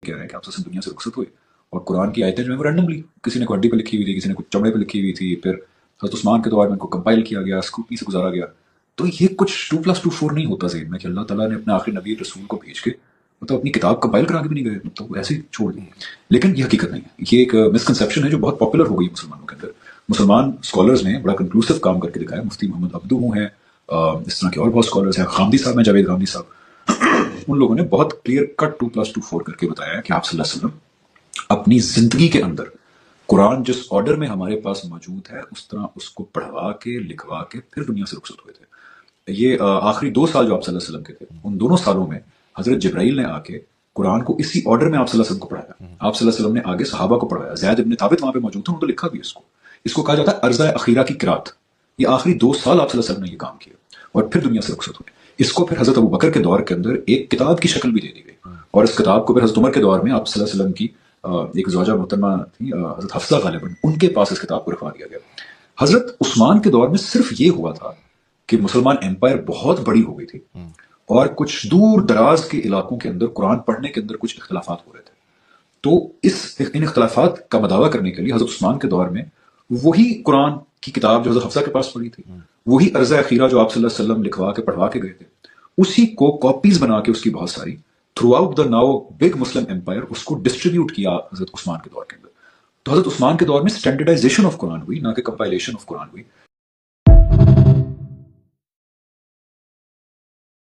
कह रहे हैं कि आप सब दुनिया से रुखसत हुए, और कुरान की आयतें जो है वो रैंडमली किसी ने हड्डी पे लिखी हुई थी, किसी ने कुछ चमड़े पे लिखी हुई थी, फिर हज़रत उस्मान के दौर में उनको कंपाइल किया गया, स्क्रूटनी से गुजारा गया। तो ये कुछ 2+2 4 नहीं होता ज़हन में कि अल्लाह ताला ने अपने आखिरी नबी रसूल को भेज के मतलब अपनी किताब कंपाइल करा के भी नहीं गए, तो ऐसे ही छोड़ दी। लेकिन ये हकीकत नहीं है, ये एक मिसकंसेप्शन है जो बहुत पॉपुलर हो गई मुसलमानों के अंदर। मुसलमान स्कॉलर्स ने बड़ा कंक्लूसिव काम करके दिखाया, मुफ्ती मोहम्मद अब्दू हैं, इस तरह के और बहुत स्कॉलर्स हैं, गामदी साहब हैं, जावेद गामदी साहब, उन लोगों ने बहुत क्लियर कट 2+2 4 करके बताया है कि आप सल्लल्लाहु अलैहि वसल्लम अपनी जिंदगी के अंदर कुरान जिस ऑर्डर में हमारे पास मौजूद है उस तरह उसको पढ़वा के लिखवा के फिर दुनिया से रुखसत हुए थे। ये आखिरी 2 साल जो आप सल्लल्लाहु अलैहि वसल्लम के थे, उन दोनों सालों में हजरत जिब्राइल ने आके कुरान को इसी ऑर्डर में आप सल्लल्लाहु अलैहि वसल्लम को पढ़ाया। आप सल्लल्लाहु अलैहि वसल्लम ने आगे सहाबा को पढ़ाया, ज़ैद इब्न थाबित वहां पे मौजूद थे, उन्होंने तो लिखा भी इसको कहा जाता है अर्ज़ा अखीरा की किरात। ये आखिरी 2 साल आप सल्लल्लाहु अलैहि वसल्लम ने ये काम किया और फिर दुनिया से रुखसत हुए। इसको फिर हजरत अबू बकर के दौर के अंदर एक किताब की शक्ल भी दे दी गई, और इस किताब को फिर हजरत उमर के दौर में आप सल्लल्लाहु अलैहि वसल्लम की एक ज़ौजा मोहतरमा थी हजरत हफ्सा गालिबन, उनके पास इस किताब को रखवा दिया गया। हजरत उस्मान के दौर में सिर्फ ये हुआ था कि मुसलमान एम्पायर बहुत बड़ी हो गई थी और कुछ दूर दराज के इलाकों के अंदर कुरान पढ़ने के अंदर कुछ इख्तलाफात हो रहे थे। तो इन इख्तलाफात का मदावा करने के लिए हजरत उस्मान के दौर में वही कुरान की किताब जो हजरत हफ्सा के पास पड़ी थी, वही अर्ज़ा अखीरा जो आप सल्लल्लाहु अलैहि वसल्लम लिखवा के पढ़वा के गए थे, उसी को कॉपीज बना के उसकी बहुत सारी throughout the now big Muslim empire उसको डिस्ट्रीब्यूट किया हजरत उस्मान के दौर के अंदर। तो हजरत उस्मान के दौर में स्टैंडर्डाइजेशन ऑफ कुरान हुई, ना कि कंपाइलेशन ऑफ कुरान हुई।